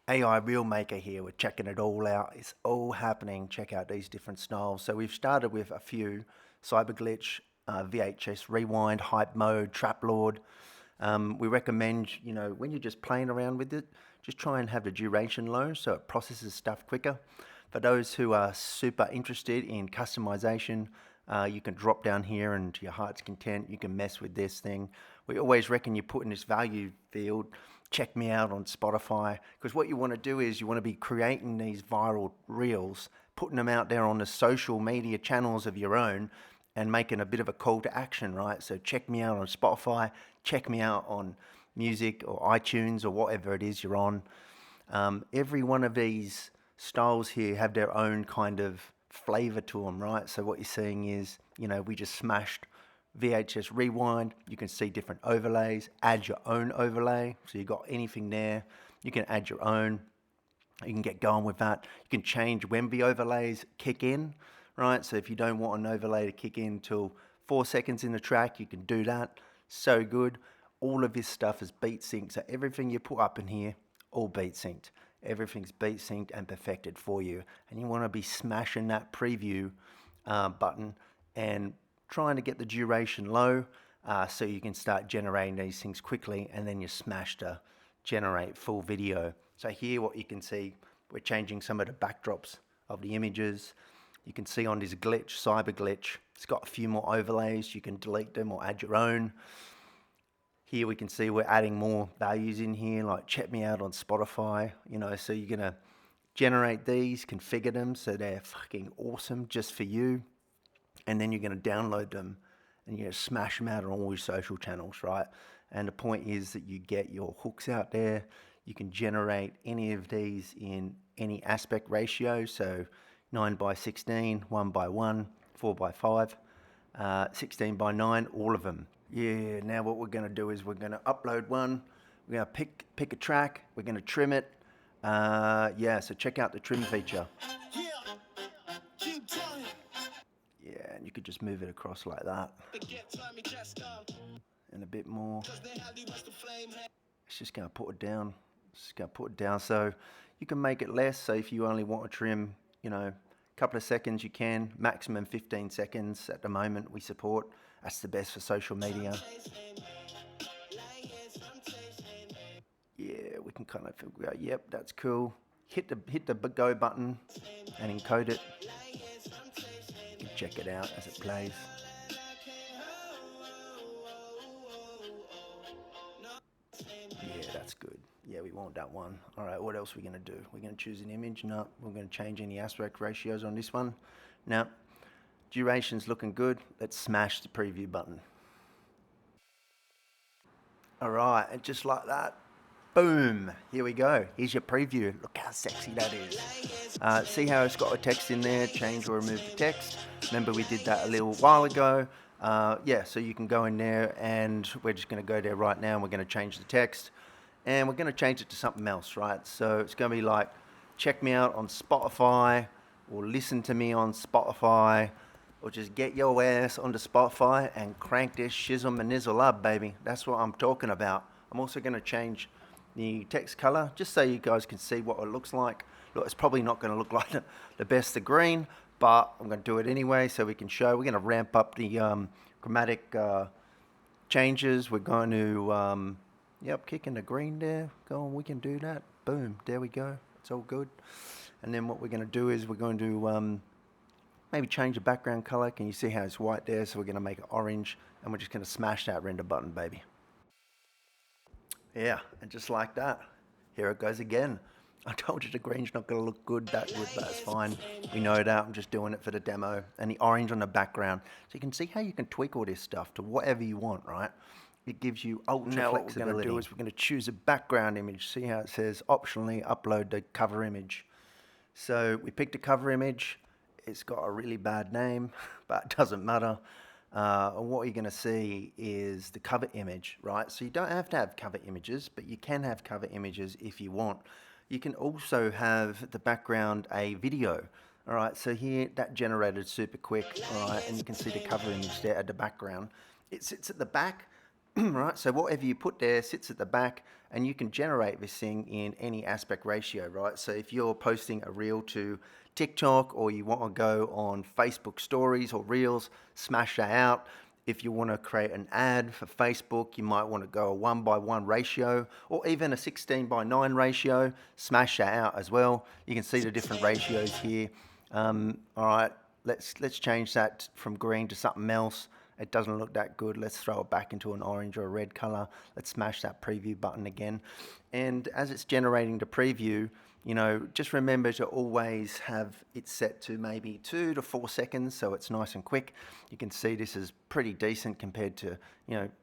AI Reel Maker here. We're checking it all out. It's all happening. Check out these different styles. So we've started with a few: Cyber Glitch, VHS Rewind, Hype Mode, Trap Lord. We recommend, when you're just playing around with it, just try and have the duration low so it processes stuff quicker. For those who are super interested in customization, you can drop down here and to your heart's content, you can mess with this thing. We always reckon you put in this value field, check me out on Spotify, because what you want to do is you want to be creating these viral reels, putting them out there on the social media channels of your own, and making a bit of a call to action, right? So check me out on Spotify, check me out on music or iTunes or whatever it is you're on. Every one of these styles here have their own kind of flavor to them, right? So what you're seeing is, we just smashed VHS Rewind. You can see different overlays, add your own overlay. So you got anything there, you can add your own. You can get going with that. You can change when the overlays kick in, right? So if you don't want an overlay to kick in till 4 seconds in the track, you can do that. So good. All of this stuff is beat synced. So everything you put up in here, all beat synced. Everything's beat synced and perfected for you. And you want to be smashing that preview button and trying to get the duration low so you can start generating these things quickly, and then you smash to generate full video. So here what you can see, we're changing some of the backdrops of the images. You can see on this glitch, Cyber Glitch, it's got a few more overlays. You can delete them or add your own. Here we can see we're adding more values in here, like check me out on Spotify, so you're gonna generate these, configure them so they're fucking awesome just for you. And then you're gonna download them and you're gonna smash them out on all your social channels, right? And the point is that you get your hooks out there. You can generate any of these in any aspect ratio. So 9:16, 1:1, 4:5, 16:9, all of them. Yeah, now what we're gonna do is we're gonna upload one. We're gonna pick a track. We're gonna trim it. So check out the trim feature. Yeah, and you could just move it across like that. And a bit more. It's just going to put it down. So you can make it less. So if you only want to trim, a couple of seconds, you can. Maximum 15 seconds at the moment we support. That's the best for social media. Yeah, we can kind of figure out, yep, that's cool. Hit the go button and encode it. You can check it out as it plays. Yeah, that's good. Yeah, we want that one. All right, what else are we going to do? We're going to choose an image. No, we're going to change any aspect ratios on this one. Now, duration's looking good. Let's smash the preview button. All right, and just like that, boom, here we go. Here's your preview. Look how sexy that is. See how it's got a text in there, change or remove the text. Remember we did that a little while ago. So you can go in there, and we're just gonna go there right now, and we're gonna change the text. And we're gonna change it to something else, right? So it's gonna be like, check me out on Spotify, or listen to me on Spotify, or just get your ass onto Spotify and crank this shizzle and nizzle up, baby. That's what I'm talking about. I'm also going to change the text color just so you guys can see what it looks like. Look, it's probably not going to look like the best of green, but I'm going to do it anyway so we can show. We're going to ramp up the chromatic changes. We're going to, kick in the green there. Go on, we can do that. Boom, there we go. It's all good. And then what we're going to do is we're going to maybe change the background color. Can you see how it's white there? So we're going to make it orange, and we're just going to smash that render button, baby. Yeah, and just like that, here it goes again. I told you the green's not going to look that good, but it's fine. We know that. I'm just doing it for the demo. And the orange on the background. So you can see how you can tweak all this stuff to whatever you want, right? It gives you ultra flexibility. Now what we're going to do is we're going to choose a background image. See how it says optionally upload the cover image. So we picked a cover image. It's got a really bad name, but it doesn't matter. And what you're going to see is the cover image, right? So you don't have to have cover images, but you can have cover images if you want. You can also have the background a video. All right, so here that generated super quick, all right, and you can see the cover image there at the background. It sits at the back, right? So whatever you put there sits at the back, and you can generate this thing in any aspect ratio, right? So if you're posting a reel to TikTok, or you want to go on Facebook stories or reels, smash that out. If you want to create an ad for Facebook, you might want to go a 1:1 ratio, or even a 16:9 ratio, smash that out as well. You can see the different ratios here. All right, let's change that from green to something else. It doesn't look that good. Let's throw it back into an orange or a red color. Let's smash that preview button again. And as it's generating the preview, just remember to always have it set to maybe 2 to 4 seconds, so it's nice and quick. You can see this is pretty decent compared to,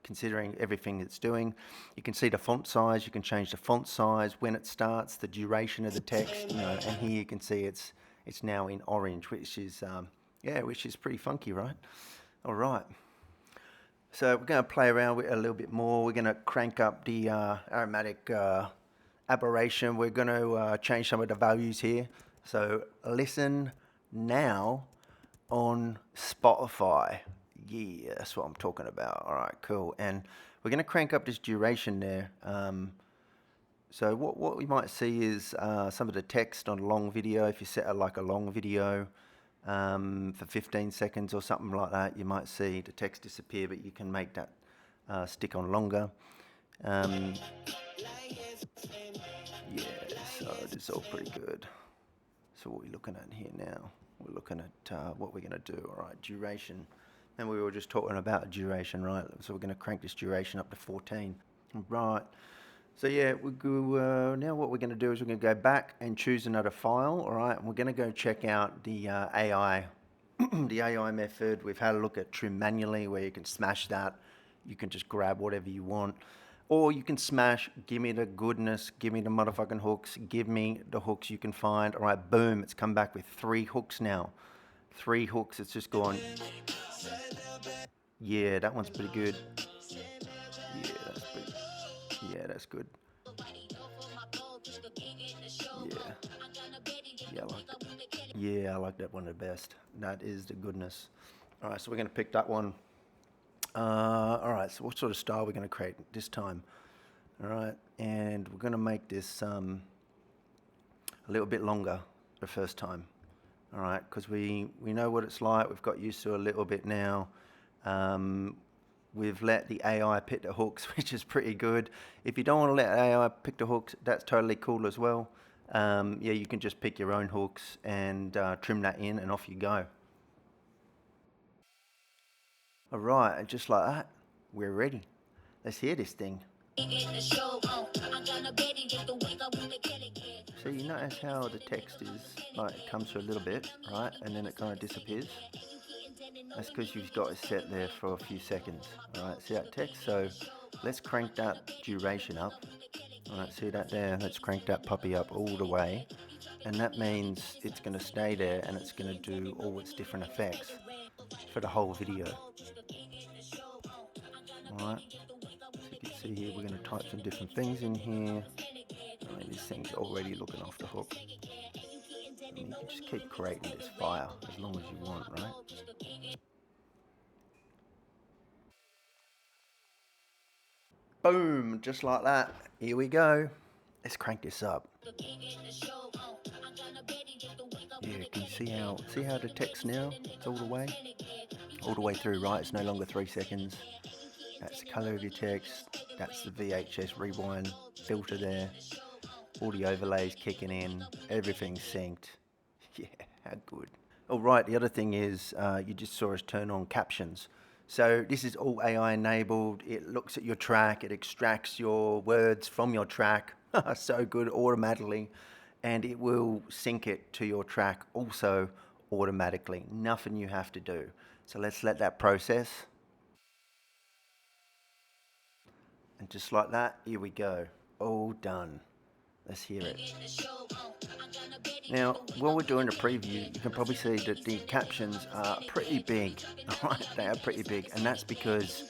considering everything it's doing. You can see the font size. You can change the font size when it starts, the duration of the text, and here you can see it's now in orange, which is pretty funky, right? All right. So we're going to play around with it a little bit more. We're going to crank up the aromatic aberration. We're going to change some of the values here. So listen now on Spotify. Yeah, that's what I'm talking about. All right, cool. And we're going to crank up this duration there. So what we might see is some of the text on a long video. If you set it like a long video for 15 seconds or something like that, you might see the text disappear, but you can make that stick on longer. Yeah, so it's all pretty good. So what are we looking at here now? We're looking at what we're going to do. All right, duration. And we were just talking about duration, right? So we're going to crank this duration up to 14. Right. So yeah, we go, now what we're going to do is we're going to go back and choose another file, all right? And we're going to go check out the AI, the AI method. We've had a look at trim manually, where you can smash that. You can just grab whatever you want. Or you can smash, give me the goodness, give me the motherfucking hooks, give me the hooks you can find. All right, boom, it's come back with 3 hooks now. 3 hooks, it's just gone. Yeah, that one's pretty good. Yeah, that's pretty. Yeah, that's good. Yeah. Yeah, I like that. Yeah, I like that one the best. That is the goodness. All right, so we're going to pick that one. All right, so what sort of style are we going to create this time? All right, and we're going to make this a little bit longer the first time. All right, because we know what it's like. We've got used to it a little bit now. We've let the AI pick the hooks, which is pretty good. If you don't want to let AI pick the hooks, that's totally cool as well. Yeah, you can just pick your own hooks and trim that in, and off you go. All right, and just like that, we're ready. Let's hear this thing. So you notice how the text is like, it comes through a little bit, right, and then it kind of disappears. That's because you've got it set there for a few seconds. All right, see that text? So let's crank that duration up. All right, see that there? Let's crank that puppy up all the way. And that means it's going to stay there, and it's going to do all its different effects for the whole video. All right, so you can see here we're going to type some different things in here. I mean, this thing's already looking off the hook. I mean, you can just keep creating this file as long as you want, right? Boom, just like that. Here we go. Let's crank this up. Yeah, can you see how the text now? It's all the way through, right? It's no longer 3 seconds. That's the color of your text. That's the VHS rewind filter there. All the overlays kicking in. Everything's synced. Yeah, how good. All right, the other thing is you just saw us turn on captions. So this is all AI enabled. It looks at your track. It extracts your words from your track. So good, automatically. And it will sync it to your track also automatically. Nothing you have to do. So let's let that process. And just like that, here we go. All done. Let's hear it. Now, while we're doing the preview, you can probably see that the captions are pretty big. Alright, they are pretty big, and that's because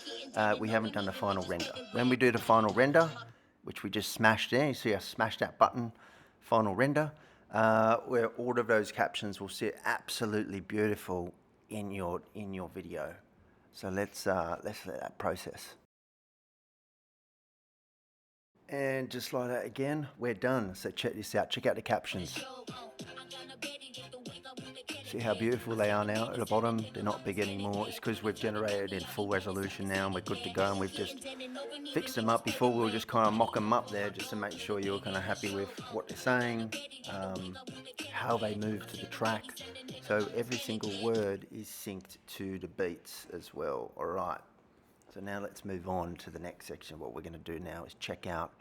we haven't done the final render. When we do the final render, which we just smashed there, you see I smashed that button, final render, where all of those captions will sit absolutely beautiful in your video. So let's let that process. And just like that again, we're done. So check this out, check out the captions. See how beautiful they are now at the bottom? They're not big anymore. It's because we've generated in full resolution now and we're good to go, and we've just fixed them up. Before we were just kind of mock them up there just to make sure you're kind of happy with what they're saying, how they move to the track. So every single word is synced to the beats as well. All right. So now let's move on to the next section. What we're going to do now is check out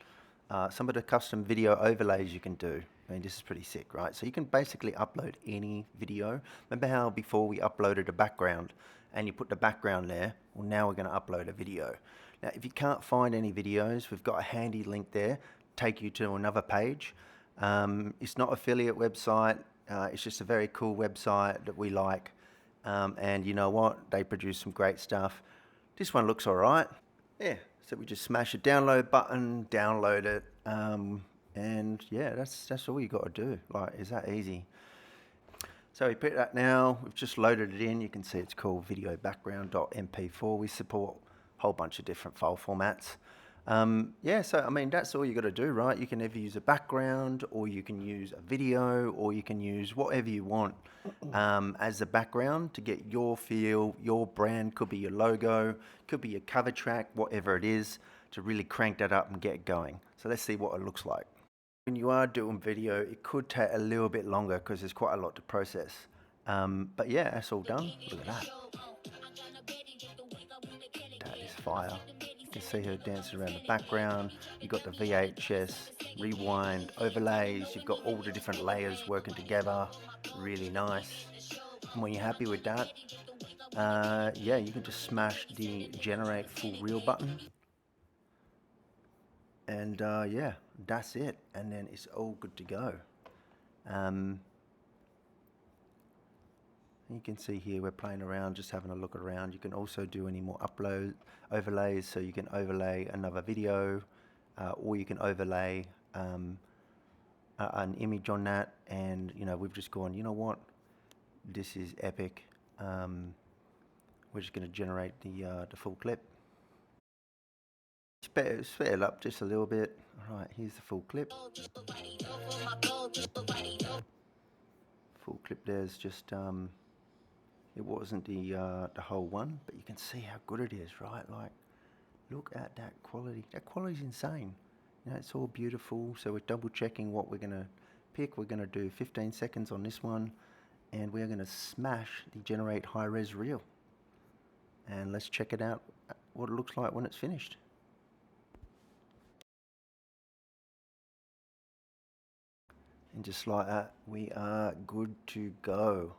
some of the custom video overlays you can do. I mean, this is pretty sick, right? So you can basically upload any video. Remember how before we uploaded a background and you put the background there? Well, now we're going to upload a video. Now, if you can't find any videos, we've got a handy link there, take you to another page. It's not affiliate website. It's just a very cool website that we like. And you know what? They produce some great stuff. This one looks all right. Yeah, so we just smash the download button, download it, and yeah, that's all you got to do. Like, is that easy? So we put that now. We've just loaded it in. You can see it's called video background.mp4. We support a whole bunch of different file formats. Yeah, so I mean, that's all you got to do, right? You can either use a background, or you can use a video, or you can use whatever you want as a background to get your feel, your brand. Could be your logo, could be your cover track, whatever it is, to really crank that up and get it going. So let's see what it looks like. When you are doing video, it could take a little bit longer because there's quite a lot to process. But yeah, that's all done. Look at that. That is fire. You can see her dancing around the background. You've got the VHS, rewind, overlays. You've got all the different layers working together. Really nice. And when you're happy with that, yeah, you can just smash the generate full reel button. And yeah, that's it. And then it's all good to go. You can see here we're playing around, just having a look around. You can also do any more overlays, so you can overlay another video, or you can overlay an image on that. And you know, we've just gone, you know what, this is epic. We're just going to generate the full clip. Sped it up just a little bit. All right, here's the full clip. Full clip there's just it wasn't the whole one, but you can see how good it is, right? Like, look at that quality. That quality's insane. You know, it's all beautiful. So we're double checking what we're gonna pick. We're gonna do 15 seconds on this one, and we're gonna smash the generate high res reel. And let's check it out, what it looks like when it's finished. And just like that, we are good to go.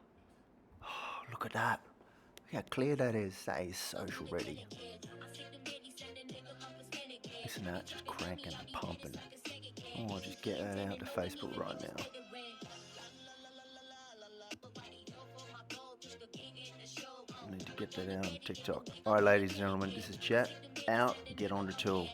Oh, look at that. Look how clear that is. That is social ready. Listen to that, just cranking and pumping. Oh, I'll just get that out to Facebook right now. I need to get that out on TikTok. Alright, ladies and gentlemen, this is Chat. Out, get on the tool.